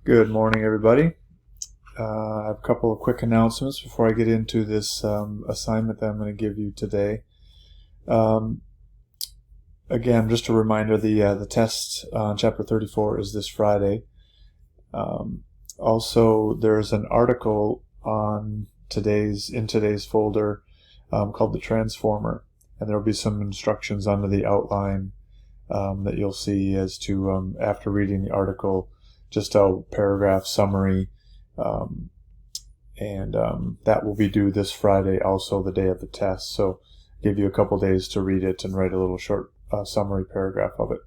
Good morning, everybody. I have a couple of quick announcements before I get into this assignment that I'm going to give you today. Again, just a reminder, the test on Chapter 34 is this Friday. Also, there's an article in today's folder called The Transformer, and there will be some instructions under the outline that you'll see as to, after reading the article, just a paragraph summary, and that will be due this Friday, also the day of the test. So give you a couple days to read it and write a little short summary paragraph of it.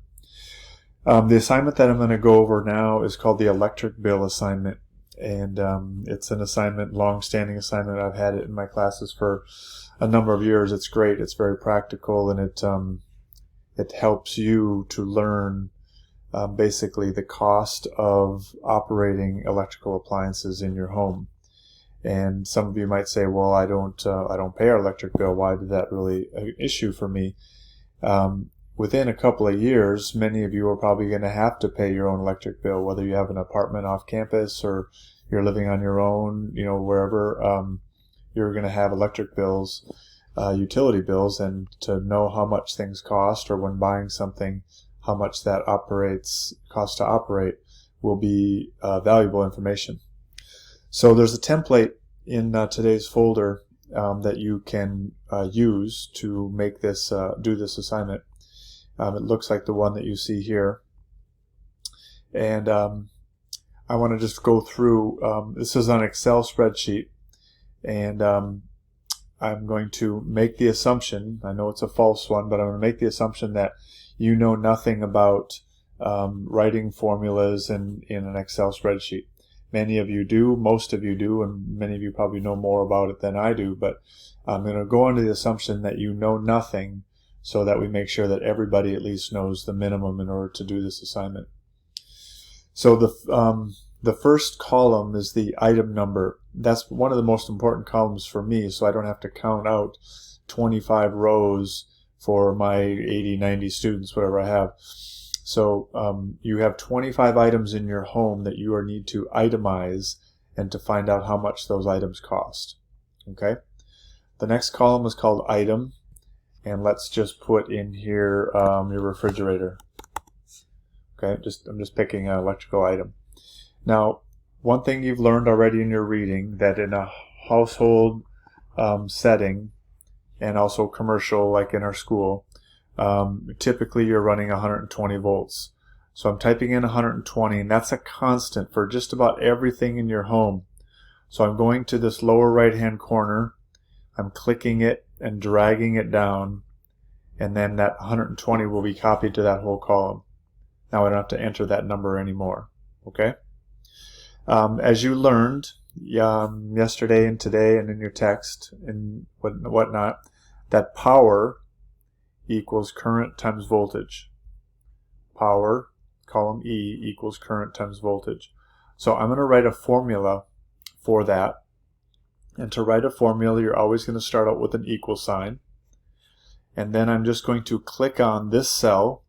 The assignment that I'm going to go over now is called the electric bill assignment, and it's an assignment, long-standing assignment. I've had it in my classes for a number of years. It's great. It's very practical, and it helps you to learn basically the cost of operating electrical appliances in your home. And some of you might say, well, I don't pay our electric bill. Why is that really an issue for me? Within a couple of years, many of you are probably going to have to pay your own electric bill, whether you have an apartment off campus or you're living on your own, wherever, you're going to have electric bills, utility bills, and to know how much things cost, or when buying something, how much that costs to operate, will be valuable information. So there's a template in today's folder that you can use to make this do this assignment. It looks like the one that you see here, and I want to just go through. This is an Excel spreadsheet, and I'm going to make the assumption, I know it's a false one, but I'm going to make the assumption that you know nothing about writing formulas in an Excel spreadsheet. Many of you do, most of you do, and many of you probably know more about it than I do, but I'm going to go under the assumption that you know nothing so that we make sure that everybody at least knows the minimum in order to do this assignment. So the first column is the item number. That's one of the most important columns for me, so I don't have to count out 25 rows for my 80, 90 students, whatever I have. So you have 25 items in your home that you need to itemize and to find out how much those items cost. Okay? The next column is called item, and let's just put in here your refrigerator. Okay, I'm just picking an electrical item. Now, one thing you've learned already in your reading, that in a household setting, and also commercial, like in our school, typically you're running 120 volts. So I'm typing in 120, and that's a constant for just about everything in your home. So I'm going to this lower right-hand corner, I'm clicking it and dragging it down, and then that 120 will be copied to that whole column. Now I don't have to enter that number anymore. Okay? As you learned yesterday and today and in your text and whatnot, that power equals current times voltage. Power, column E, equals current times voltage. So I'm going to write a formula for that. And to write a formula, you're always going to start out with an equal sign. And then I'm just going to click on this cell,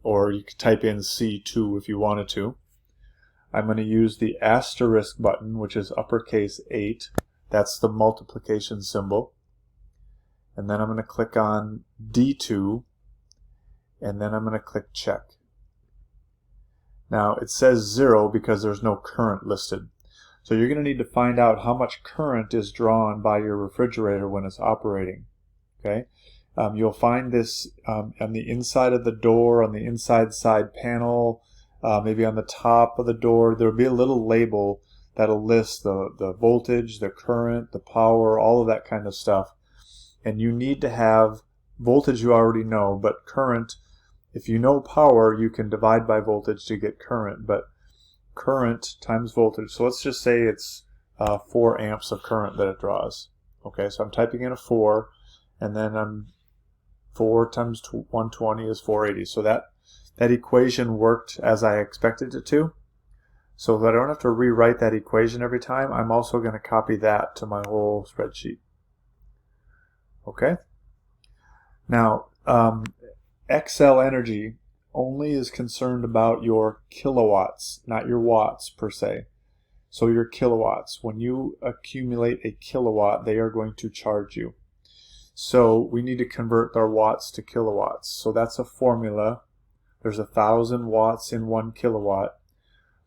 or you could type in C2 if you wanted to. I'm going to use the asterisk button, which is uppercase 8. That's the multiplication symbol. And then I'm going to click on D2, and then I'm going to click check. Now it says 0 because there's no current listed. So you're going to need to find out how much current is drawn by your refrigerator when it's operating. Okay? You'll find this on the inside of the door, on the inside side panel, maybe on the top of the door. There'll be a little label that'll list the voltage, the current, the power, all of that kind of stuff. And you need to have voltage, you already know, but current, if you know power, you can divide by voltage to get current, but current times voltage. So let's just say it's 4 amps of current that it draws. Okay, so I'm typing in a 4, and then 4 times 120 is 480. So that equation worked as I expected it to. So that I don't have to rewrite that equation every time, I'm also going to copy that to my whole spreadsheet. Okay? Now, Excel Energy only is concerned about your kilowatts, not your watts per se. So your kilowatts, when you accumulate a kilowatt, they are going to charge you. So we need to convert our watts to kilowatts. So that's a formula. There's 1,000 watts in 1 kilowatt.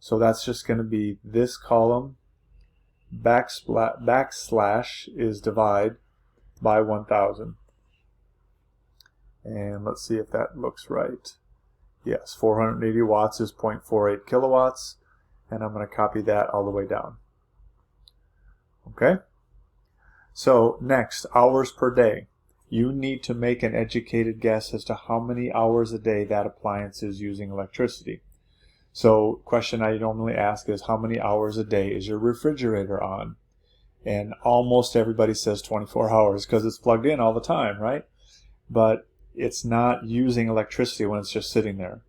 So that's just going to be this column backslash is divide by 1,000. And let's see if that looks right. Yes, 480 watts is 0.48 kilowatts. And I'm going to copy that all the way down. Okay? So next, hours per day. You need to make an educated guess as to how many hours a day that appliance is using electricity. So question I normally ask is, how many hours a day is your refrigerator on? And almost everybody says 24 hours because it's plugged in all the time, right? But it's not using electricity when it's just sitting there.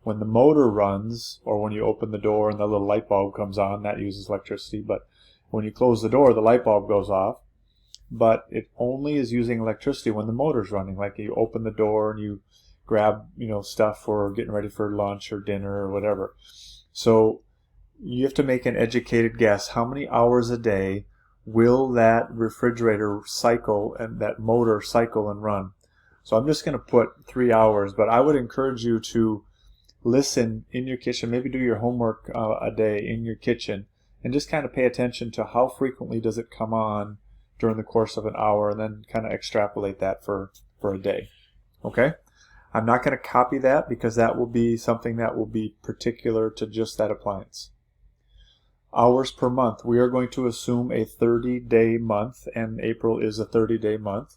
When the motor runs, or when you open the door and the little light bulb comes on, that uses electricity. But when you close the door, the light bulb goes off. But it only is using electricity when the motor's running. Like you open the door and you grab, stuff for getting ready for lunch or dinner or whatever. So you have to make an educated guess. How many hours a day will that refrigerator cycle and that motor cycle and run? So I'm just going to put 3 hours, but I would encourage you to listen in your kitchen, maybe do your homework a day in your kitchen, and just kind of pay attention to how frequently does it come on during the course of an hour, and then kind of extrapolate that for a day. Okay? I'm not going to copy that because that will be something that will be particular to just that appliance. Hours per month. We are going to assume a 30-day month, and April is a 30-day month.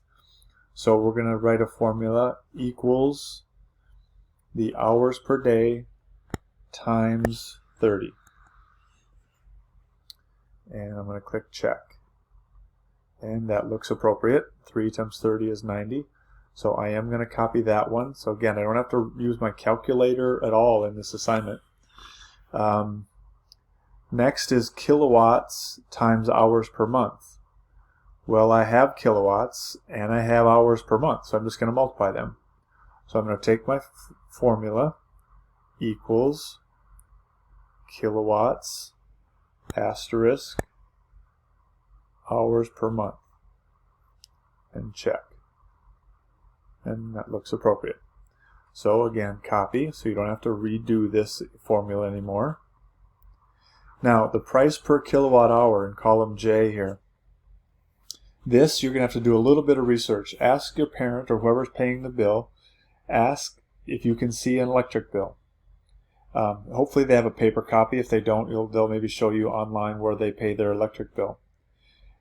So we're going to write a formula equals the hours per day times 30. And I'm going to click check. And that looks appropriate. 3 times 30 is 90. So I am going to copy that one. So again, I don't have to use my calculator at all in this assignment. Next is kilowatts times hours per month. Well, I have kilowatts and I have hours per month, so I'm just going to multiply them. So I'm going to take my formula equals kilowatts asterisk hours per month and check. And that looks appropriate. So again, copy, so you don't have to redo this formula anymore. Now, the price per kilowatt hour in column J here. This, you're going to have to do a little bit of research. Ask your parent or whoever's paying the bill. Ask if you can see an electric bill. Hopefully they have a paper copy. If they don't, they'll maybe show you online where they pay their electric bill.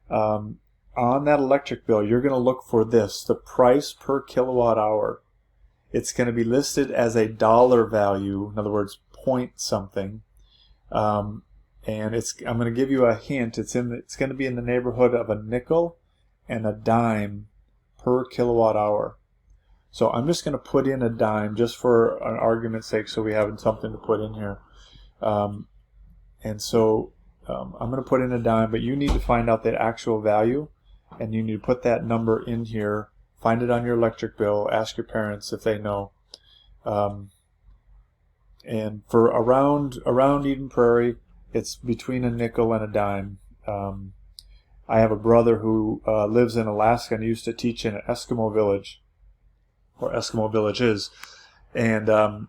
On that electric bill, you're going to look for this, the price per kilowatt hour. It's going to be listed as a dollar value, in other words, point something. And I'm going to give you a hint. It's going to be in the neighborhood of a nickel and a dime per kilowatt hour. So I'm just going to put in a dime just for an argument's sake, so we have something to put in here. And so I'm going to put in a dime, but you need to find out the actual value, and you need to put that number in here. Find it on your electric bill. Ask your parents if they know. And for around Eden Prairie, it's between a nickel and a dime. I have a brother who lives in Alaska and used to teach in an Eskimo village, or Eskimo villages, and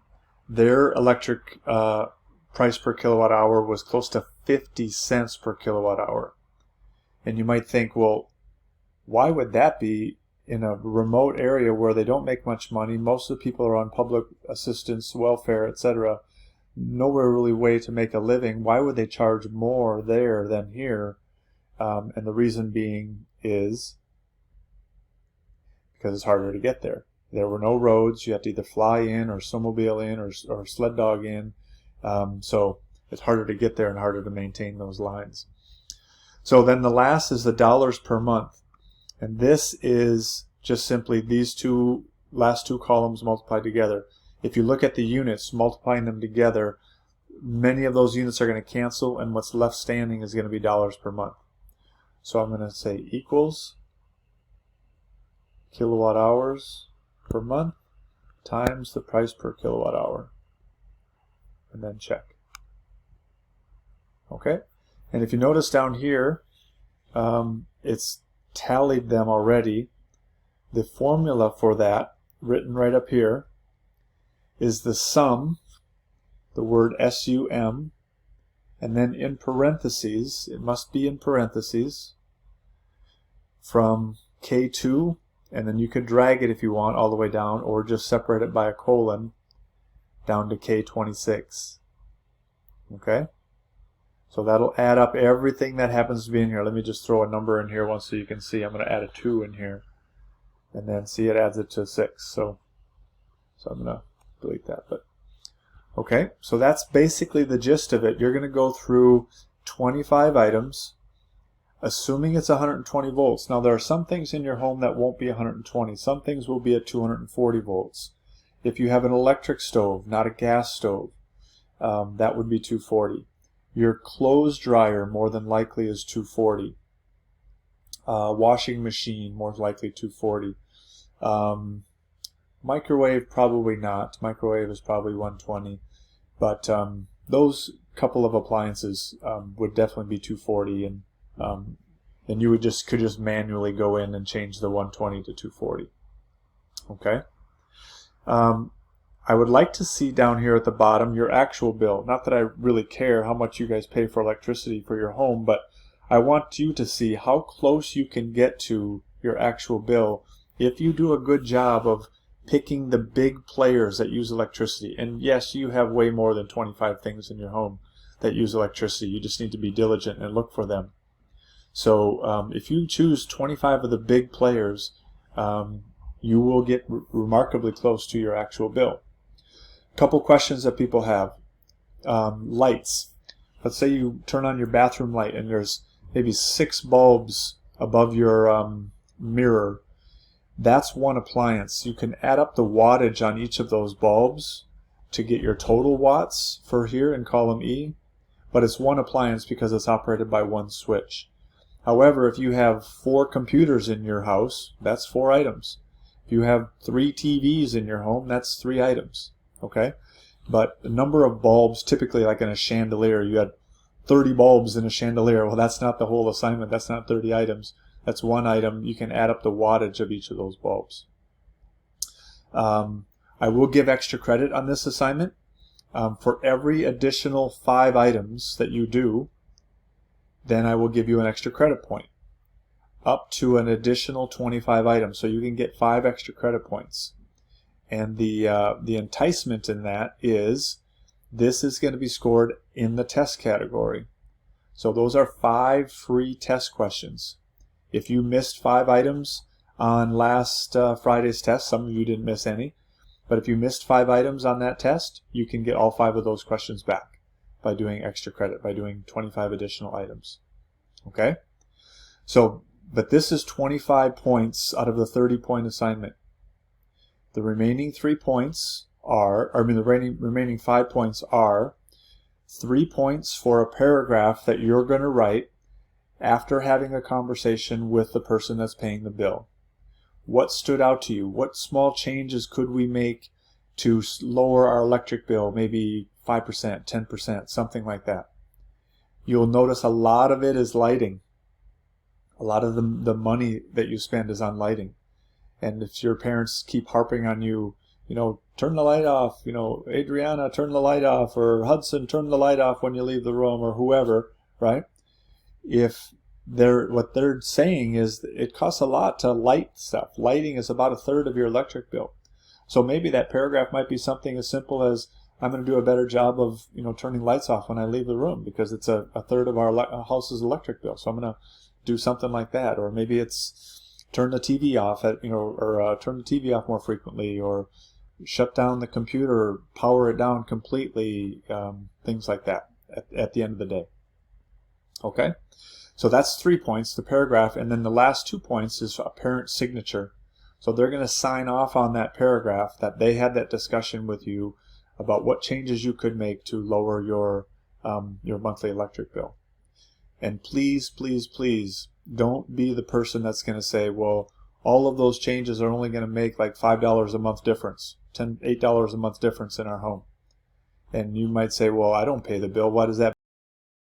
their electric price per kilowatt hour was close to 50 cents per kilowatt hour. And you might think, well, why would that be in a remote area where they don't make much money? Most of the people are on public assistance, welfare, etc. Nowhere really way to make a living. Why would they charge more there than here? And the reason being is because it's harder to get there. There were no roads. You have to either fly in or snowmobile in or sled dog in. So it's harder to get there and harder to maintain those lines. So then the last is the dollars per month. And this is just simply these last two columns multiplied together. If you look at the units, multiplying them together, many of those units are going to cancel, and what's left standing is going to be dollars per month. So I'm going to say equals kilowatt hours per month times the price per kilowatt hour, and then check. Okay, and if you notice down here, it's tallied them already. The formula for that, written right up here, is the sum, the word SUM, and then in parentheses, it must be in parentheses, from K2, and then you could drag it if you want all the way down, or just separate it by a colon down to K26. Okay? So that'll add up everything that happens to be in here. Let me just throw a number in here once so you can see. I'm going to add a 2 in here. And then see, it adds it to 6. So I'm going to delete that. But okay, so that's basically the gist of it. You're going to go through 25 items, assuming it's 120 volts. Now there are some things in your home that won't be 120. Some things will be at 240 volts. If you have an electric stove, not a gas stove, that would be 240. Your clothes dryer more than likely is 240. Washing machine more likely 240. Microwave probably not. Microwave is probably 120. But those couple of appliances would definitely be 240, and then you would could just manually go in and change the 120 to 240. Okay. I would like to see down here at the bottom your actual bill. Not that I really care how much you guys pay for electricity for your home, but I want you to see how close you can get to your actual bill if you do a good job of picking the big players that use electricity. And yes, you have way more than 25 things in your home that use electricity. You just need to be diligent and look for them. So if you choose 25 of the big players, you will get remarkably close to your actual bill. Couple questions that people have. Lights. Let's say you turn on your bathroom light and there's maybe 6 bulbs above your mirror. That's one appliance. You can add up the wattage on each of those bulbs to get your total watts for here in column E, but it's one appliance because it's operated by one switch. However, if you have 4 computers in your house, that's 4 items. If you have 3 TVs in your home, that's 3 items. Okay? But the number of bulbs, typically like in a chandelier, you had 30 bulbs in a chandelier. Well, that's not the whole assignment. That's not 30 items. That's one item. You can add up the wattage of each of those bulbs. I will give extra credit on this assignment. For every additional 5 items that you do, then I will give you an extra credit point, up to an additional 25 items. So you can get 5 extra credit points. And the enticement in that is this is going to be scored in the test category. So those are 5 free test questions. If you missed 5 items on last Friday's test, some of you didn't miss any, but if you missed 5 items on that test, you can get all 5 of those questions back by doing extra credit, by doing 25 additional items. Okay? So, but this is 25 points out of the 30-point assignment. The remaining 3 points are, the remaining 5 points are 3 points for a paragraph that you're going to write after having a conversation with the person that's paying the bill. What stood out to you? What small changes could we make to lower our electric bill? Maybe 5%, 10%, something like that. You'll notice a lot of it is lighting. A lot of the money that you spend is on lighting. And if your parents keep harping on you, turn the light off, Adriana, turn the light off, or Hudson, turn the light off when you leave the room, or whoever, right? If what they're saying is it costs a lot to light stuff. Lighting is about 1/3 of your electric bill. So maybe that paragraph might be something as simple as, I'm going to do a better job of turning lights off when I leave the room because it's a 1/3 of our house's electric bill. So I'm going to do something like that. Or maybe it's turn the TV off turn the TV off more frequently, or shut down the computer, power it down completely, things like that at the end of the day. Okay? So that's 3 points, the paragraph, and then the last 2 points is a parent signature. So they're going to sign off on that paragraph that they had that discussion with you about what changes you could make to lower your monthly electric bill. And please, please, please don't be the person that's going to say, well, all of those changes are only going to make like $5 a month difference. $8 a month difference in our home. And you might say, well, I don't pay the bill. Why does that